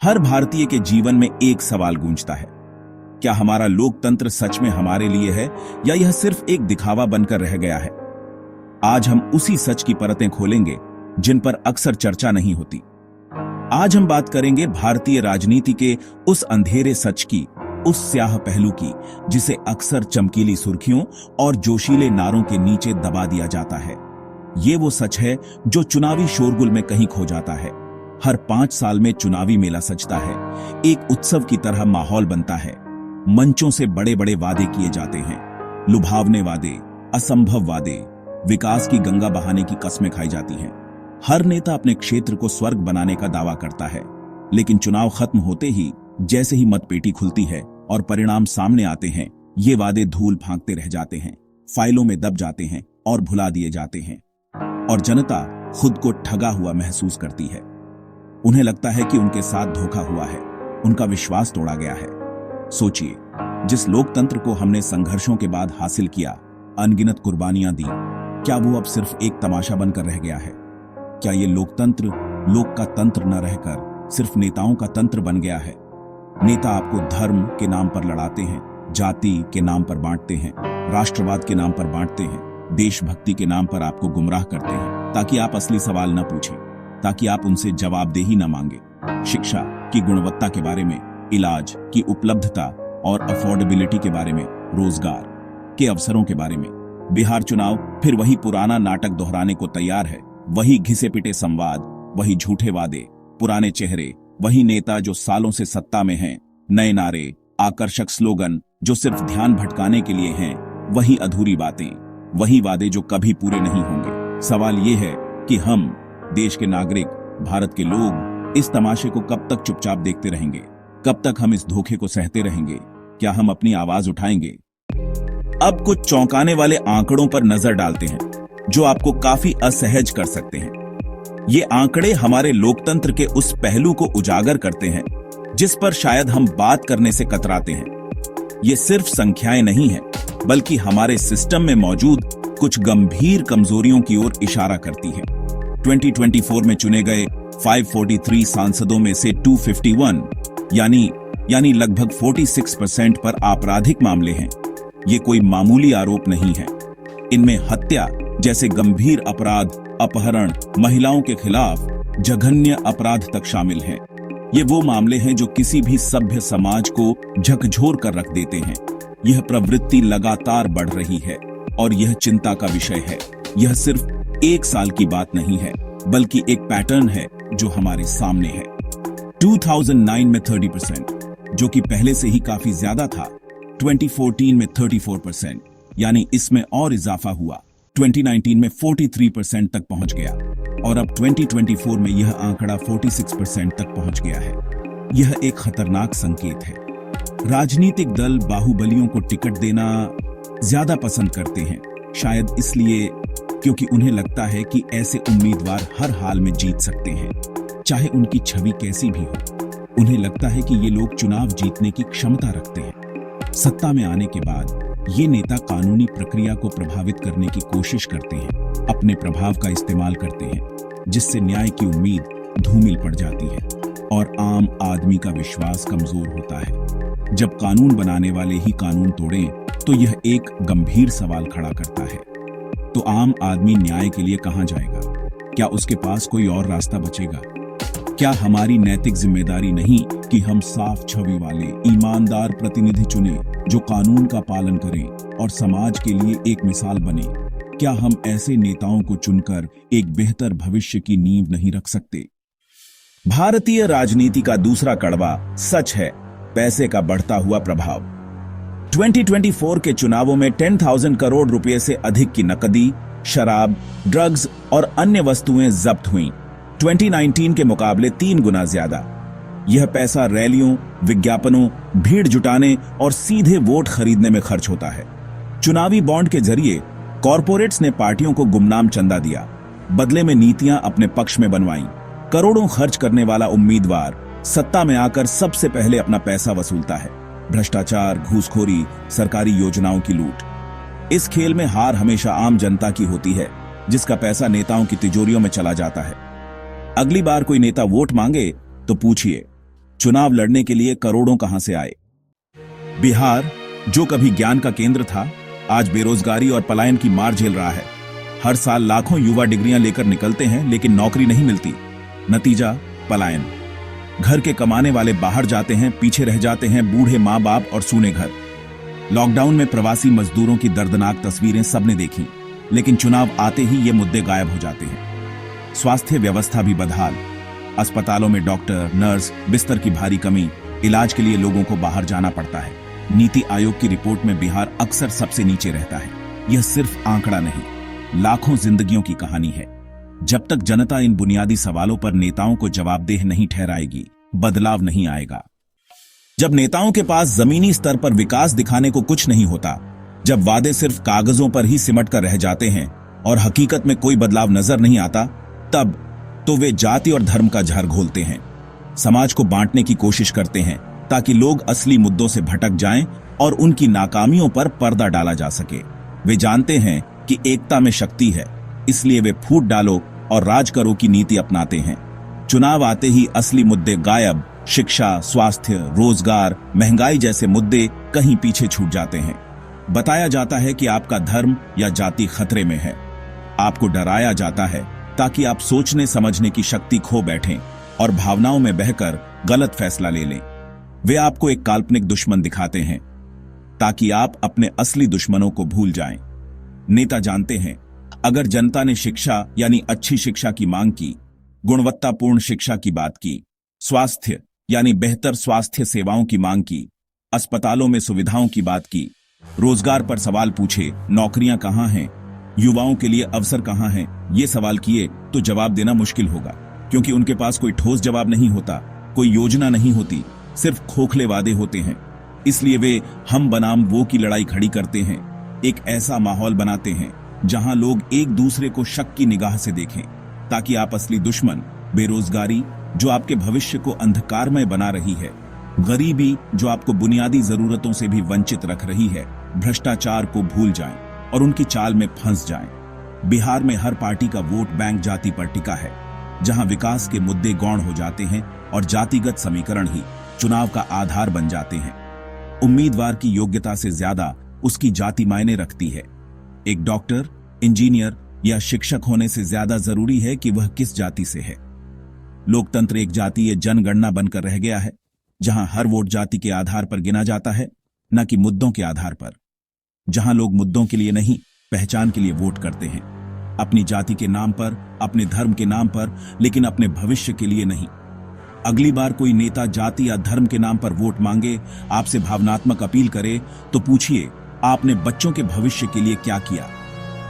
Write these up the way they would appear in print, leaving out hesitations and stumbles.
हर भारतीय के जीवन में एक सवाल गूंजता है, क्या हमारा लोकतंत्र सच में हमारे लिए है या यह सिर्फ एक दिखावा बनकर रह गया है? आज हम उसी सच की परतें खोलेंगे जिन पर अक्सर चर्चा नहीं होती। आज हम बात करेंगे भारतीय राजनीति के उस अंधेरे सच की, उस स्याह पहलू की जिसे अक्सर चमकीली सुर्खियों और जोशीले नारों के नीचे दबा दिया जाता है। ये वो सच है जो चुनावी शोरगुल में कहीं खो जाता है। हर 5 साल में चुनावी मेला सजता है, एक उत्सव की तरह माहौल बनता है। मंचों से बड़े बड़े वादे किए जाते हैं, लुभावने वादे, असंभव वादे, विकास की गंगा बहाने की कस्में खाई जाती हैं। हर नेता अपने क्षेत्र को स्वर्ग बनाने का दावा करता है, लेकिन चुनाव खत्म होते ही जैसे ही मतपेटी खुलती है और परिणाम सामने आते हैं, ये वादे धूल फांकते रह जाते हैं, फाइलों में दब जाते हैं और भुला दिए जाते हैं। और जनता खुद को ठगा हुआ महसूस करती है। उन्हें लगता है कि उनके साथ धोखा हुआ है, उनका विश्वास तोड़ा गया है। सोचिए, जिस लोकतंत्र को हमने संघर्षों के बाद हासिल किया, अनगिनत कुर्बानियां दी, क्या वो अब सिर्फ एक तमाशा बनकर रह गया है? क्या ये लोकतंत्र लोक का तंत्र न रहकर सिर्फ नेताओं का तंत्र बन गया है? नेता आपको धर्म के नाम पर लड़ाते हैं, जाति के नाम पर बांटते हैं, राष्ट्रवाद के नाम पर बांटते हैं, देशभक्ति के नाम पर आपको गुमराह करते हैं, ताकि आप असली सवाल न पूछें, ताकि आप उनसे जवाबदेही न मांगे। शिक्षा की गुणवत्ता के बारे में, इलाज की उपलब्धता और अफोर्डेबिलिटी के बारे में, रोजगार के अवसरों के बारे में। बिहार चुनाव फिर वही पुराना नाटक दोहराने को तैयार है। वही घिसे पिटे संवाद, वही झूठे वादे, पुराने चेहरे, वही नेता जो सालों से सत्ता में हैं, नए नारे, आकर्षक स्लोगन जो सिर्फ ध्यान भटकाने के लिए हैं, वही अधूरी बातें, वही वादे जो कभी पूरे नहीं होंगे। सवाल ये है कि हम, देश के नागरिक, भारत के लोग, इस तमाशे को कब तक चुपचाप देखते रहेंगे? कब तक हम इस धोखे को सहते रहेंगे? क्या हम अपनी आवाज उठाएंगे? अब कुछ चौंकाने वाले आंकड़ों पर नजर डालते हैं जो आपको काफी असहज कर सकते हैं। ये आंकड़े हमारे लोकतंत्र के उस पहलू को उजागर करते हैं जिस पर शायद हम बात करने से कतराते हैं। ये सिर्फ संख्याएं नहीं हैं, बल्कि हमारे सिस्टम में मौजूद कुछ गंभीर कमजोरियों की ओर इशारा करती है। 2024 में चुने गए 543 सांसदों में से 251 यानी लगभग 46% पर आपराधिक मामले हैं। ये कोई मामूली आरोप नहीं है। इनमें हत्या जैसे गंभीर अपराध, अपहरण, महिलाओं के खिलाफ जघन्य अपराध तक शामिल हैं। ये वो मामले हैं जो किसी भी सभ्य समाज को झकझोर कर रख देते हैं। यह प्रवृत्ति लगातार बढ़ रही है और यह चिंता का विषय है। यह सिर्फ एक साल की बात नहीं है, बल्कि एक पैटर्न है जो हमारे सामने है। 2009 में 30%, जो कि पहले से ही काफी ज्यादा था। 2014 में 34%, यानी इसमें और इजाफा हुआ। 2019 में 43% तक पहुंच गया और अब 2024 में यह आंकड़ा 46% तक पहुंच गया है। यह एक खतरनाक संकेत है। राजनीतिक दल बाहुबलियों को टिकट देना ज्यादा पसंद करते हैं, शायद इसलिए क्योंकि उन्हें लगता है कि ऐसे उम्मीदवार हर हाल में जीत सकते हैं, चाहे उनकी छवि कैसी भी हो। उन्हें लगता है कि ये लोग चुनाव जीतने की क्षमता रखते हैं। सत्ता में आने के बाद ये नेता कानूनी प्रक्रिया को प्रभावित करने की कोशिश करते हैं, अपने प्रभाव का इस्तेमाल करते हैं, जिससे न्याय की उम्मीद धूमिल पड़ जाती है और आम आदमी का विश्वास कमजोर होता है। जब कानून बनाने वाले ही कानून तोड़ें, तो यह एक गंभीर सवाल खड़ा करता है। तो आम आदमी न्याय के लिए कहां जाएगा? क्या उसके पास कोई और रास्ता बचेगा? क्या हमारी नैतिक जिम्मेदारी नहीं कि हम साफ छवि वाले, ईमानदार प्रतिनिधि चुने जो कानून का पालन करें और समाज के लिए एक मिसाल बने? क्या हम ऐसे नेताओं को चुनकर एक बेहतर भविष्य की नींव नहीं रख सकते? भारतीय राजनीति का दूसरा कड़वा सच है पैसे का बढ़ता हुआ प्रभाव। 2024 के चुनावों में 10,000 करोड़ रुपए से अधिक की नकदी, शराब, ड्रग्स और अन्य वस्तुएं जब्त हुईं। 2019 के मुकाबले 3 गुना ज्यादा। यह पैसा रैलियों, विज्ञापनों, भीड़ जुटाने और सीधे वोट खरीदने में खर्च होता है। चुनावी बॉन्ड के जरिए कॉरपोरेट्स ने पार्टियों को गुमनाम चंदा दिया, बदले में नीतियां अपने पक्ष में बनवाईं। करोड़ों खर्च करने वाला उम्मीदवार सत्ता में आकर सबसे पहले अपना पैसा वसूलता है। भ्रष्टाचार, घूसखोरी, सरकारी योजनाओं की लूट। इस खेल में हार हमेशा आम जनता की होती है, जिसका पैसा नेताओं की तिजोरियों में चला जाता है। अगली बार कोई नेता वोट मांगे तो पूछिए, चुनाव लड़ने के लिए करोड़ों कहां से आए। बिहार, जो कभी ज्ञान का केंद्र था, आज बेरोजगारी और पलायन की मार झेल रहा है। हर साल लाखों युवा डिग्रियां लेकर निकलते हैं, लेकिन नौकरी नहीं मिलती। नतीजा, पलायन। घर के कमाने वाले बाहर जाते हैं, पीछे रह जाते हैं बूढ़े माँ बाप और सूने घर। लॉकडाउन में प्रवासी मजदूरों की दर्दनाक तस्वीरें सबने देखी, लेकिन चुनाव आते ही ये मुद्दे गायब हो जाते हैं। स्वास्थ्य व्यवस्था भी बदहाल। अस्पतालों में डॉक्टर, नर्स, बिस्तर की भारी कमी। इलाज के लिए लोगों को बाहर जाना पड़ता है। नीति आयोग की रिपोर्ट में बिहार अक्सर सबसे नीचे रहता है। यह सिर्फ आंकड़ा नहीं, लाखों जिंदगियों की कहानी है। जब तक जनता इन बुनियादी सवालों पर नेताओं को जवाबदेह नहीं ठहराएगी, बदलाव नहीं आएगा। जब नेताओं के पास जमीनी स्तर पर विकास दिखाने को कुछ नहीं होता, जब वादे सिर्फ कागजों पर ही सिमट कर रह जाते हैं और हकीकत में कोई बदलाव नजर नहीं आता, तब तो वे जाति और धर्म का जहर घोलते हैं। समाज को बांटने की कोशिश करते हैं ताकि लोग असली मुद्दों से भटक जाएं और उनकी नाकामियों पर पर्दा डाला जा सके। वे जानते हैं कि एकता में शक्ति है, इसलिए वे फूट डालो और राज करो की नीति अपनाते हैं। चुनाव आते ही असली मुद्दे गायब। शिक्षा, स्वास्थ्य, रोजगार, महंगाई जैसे मुद्दे कहीं पीछे छूट जाते हैं। बताया जाता है कि आपका धर्म या जाति खतरे में है। आपको डराया जाता है ताकि आप सोचने समझने की शक्ति खो बैठें और भावनाओं में बहकर गलत फैसला ले लें। वे आपको एक काल्पनिक दुश्मन दिखाते हैं ताकि आप अपने असली दुश्मनों को भूल जाएं। नेता जानते हैं, अगर जनता ने शिक्षा यानी अच्छी शिक्षा की मांग की, गुणवत्तापूर्ण शिक्षा की बात की, स्वास्थ्य यानी बेहतर स्वास्थ्य सेवाओं की मांग की, अस्पतालों में सुविधाओं की बात की, रोजगार पर सवाल पूछे, नौकरियां कहां हैं, युवाओं के लिए अवसर कहां हैं, ये सवाल किए, तो जवाब देना मुश्किल होगा, क्योंकि उनके पास कोई ठोस जवाब नहीं होता, कोई योजना नहीं होती, सिर्फ खोखले वादे होते हैं। इसलिए वे हम बनाम वो की लड़ाई खड़ी करते हैं। एक ऐसा माहौल बनाते हैं जहां लोग एक दूसरे को शक की निगाह से देखें, ताकि आप असली दुश्मन, बेरोजगारी जो आपके भविष्य को अंधकारमय बना रही है, गरीबी जो आपको बुनियादी जरूरतों से भी वंचित रख रही है, भ्रष्टाचार को भूल जाएं और उनकी चाल में फंस जाएं। बिहार में हर पार्टी का वोट बैंक जाति पर टिका है, जहां विकास के मुद्दे गौण हो जाते हैं और जातिगत समीकरण ही चुनाव का आधार बन जाते हैं। उम्मीदवार की योग्यता से ज्यादा उसकी जाति मायने रखती है। एक डॉक्टर, इंजीनियर या शिक्षक होने से ज्यादा जरूरी है कि वह किस जाति से है। लोकतंत्र एक जातीय जनगणना बनकर रह गया है, जहां हर वोट जाति के आधार पर गिना जाता है, न कि मुद्दों के आधार पर। जहां लोग मुद्दों के लिए नहीं, पहचान के लिए वोट करते हैं, अपनी जाति के नाम पर, अपने धर्म के नाम पर, लेकिन अपने भविष्य के लिए नहीं। अगली बार कोई नेता जाति या धर्म के नाम पर वोट मांगे, आपसे भावनात्मक अपील करे, तो पूछिए, आपने बच्चों के भविष्य के लिए क्या किया?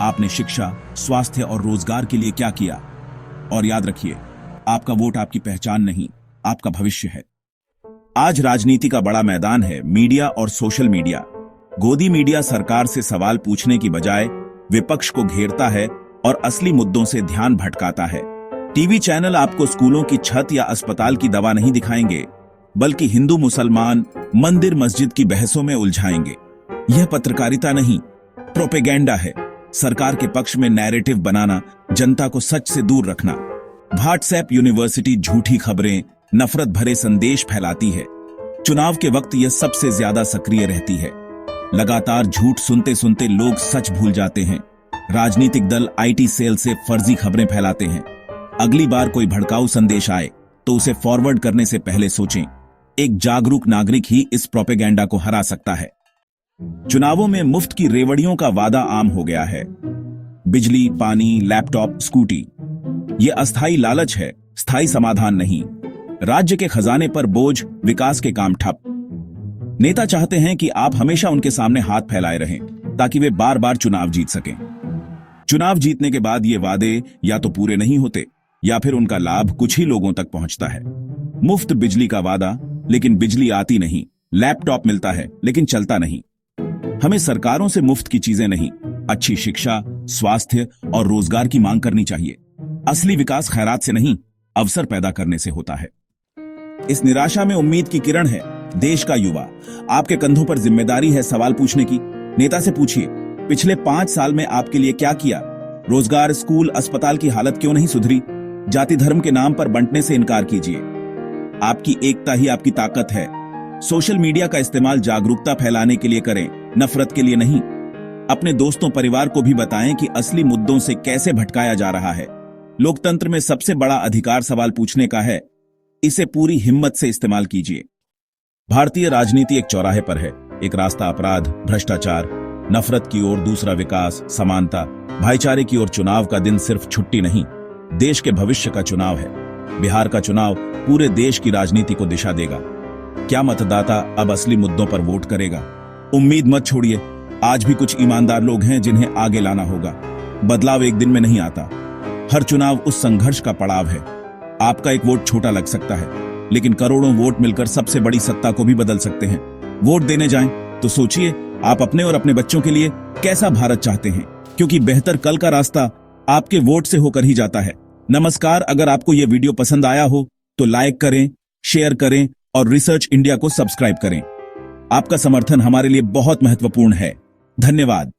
आपने शिक्षा, स्वास्थ्य और रोजगार के लिए क्या किया? और याद रखिए, आपका वोट आपकी पहचान नहीं, आपका भविष्य है। आज राजनीति का बड़ा मैदान है, मीडिया और सोशल मीडिया। गोदी मीडिया सरकार से सवाल पूछने की बजाय विपक्ष को घेरता है और असली मुद्दों से ध्यान भटकाता है। टीवी चैनल आपको स्कूलों की छत या अस्पताल की दवा नहीं दिखाएंगे, बल्कि हिंदू मुसलमान, मंदिर मस्जिद की बहसों में उलझाएंगे। यह पत्रकारिता नहीं, प्रोपेगेंडा है। सरकार के पक्ष में नैरेटिव बनाना, जनता को सच से दूर रखना। व्हाट्सएप यूनिवर्सिटी झूठी खबरें, नफरत भरे संदेश फैलाती है। चुनाव के वक्त यह सबसे ज्यादा सक्रिय रहती है। लगातार झूठ सुनते सुनते लोग सच भूल जाते हैं। राजनीतिक दल आईटी सेल से फर्जी खबरें फैलाते हैं। अगली बार कोई भड़काऊ संदेश आए तो उसे फॉरवर्ड करने से पहले सोचें। एक जागरूक नागरिक ही इस प्रोपेगेंडा को हरा सकता है। चुनावों में मुफ्त की रेवड़ियों का वादा आम हो गया है। बिजली, पानी, लैपटॉप, स्कूटी, ये अस्थायी लालच है, स्थायी समाधान नहीं। राज्य के खजाने पर बोझ, विकास के काम ठप। नेता चाहते हैं कि आप हमेशा उनके सामने हाथ फैलाए रहें, ताकि वे बार बार चुनाव जीत सकें। चुनाव जीतने के बाद ये वादे या तो पूरे नहीं होते, या फिर उनका लाभ कुछ ही लोगों तक पहुंचता है। मुफ्त बिजली का वादा, लेकिन बिजली आती नहीं। लैपटॉप मिलता है, लेकिन चलता नहीं। हमें सरकारों से मुफ्त की चीजें नहीं, अच्छी शिक्षा, स्वास्थ्य और रोजगार की मांग करनी चाहिए। असली विकास खैरात से नहीं, अवसर पैदा करने से होता है। इस निराशा में उम्मीद की किरण है। देश का युवा, आपके कंधों पर जिम्मेदारी है सवाल पूछने की। नेता से पूछिए, पिछले 5 साल में आपके लिए क्या किया? रोजगार, स्कूल, अस्पताल की हालत क्यों नहीं सुधरी? जाति धर्म के नाम पर बंटने से इनकार कीजिए। आपकी एकता ही आपकी ताकत है। सोशल मीडिया का इस्तेमाल जागरूकता फैलाने के लिए करें, नफरत के लिए नहीं। अपने दोस्तों परिवार को भी बताएं कि असली मुद्दों से कैसे भटकाया जा रहा है। लोकतंत्र में सबसे बड़ा अधिकार सवाल पूछने का है, इसे पूरी हिम्मत से इस्तेमाल कीजिए। भारतीय राजनीति एक चौराहे पर है, एक रास्ता अपराध, भ्रष्टाचार, नफरत की ओर, दूसरा विकास, समानता, भाईचारे की ओर। चुनाव का दिन सिर्फ छुट्टी नहीं, देश के भविष्य का चुनाव है। बिहार का चुनाव पूरे देश की राजनीति को दिशा देगा। क्या मतदाता अब असली मुद्दों पर वोट करेगा? उम्मीद मत छोड़िए, आज भी कुछ ईमानदार लोग हैं जिन्हें आगे लाना होगा। बदलाव एक दिन में नहीं आता, हर चुनाव उस संघर्ष का पड़ाव है। आपका एक वोट छोटा लग सकता है, लेकिन करोड़ों वोट मिलकर सबसे बड़ी सत्ता को भी बदल सकते हैं। वोट देने जाएं तो सोचिए आप अपने और अपने बच्चों के लिए कैसा भारत चाहते हैं, क्योंकि बेहतर कल का रास्ता आपके वोट से होकर ही जाता है। नमस्कार, अगर आपको यह वीडियो पसंद आया हो तो लाइक करें, शेयर करें और रिसर्च इंडिया को सब्सक्राइब करें। आपका समर्थन हमारे लिए बहुत महत्वपूर्ण है। धन्यवाद।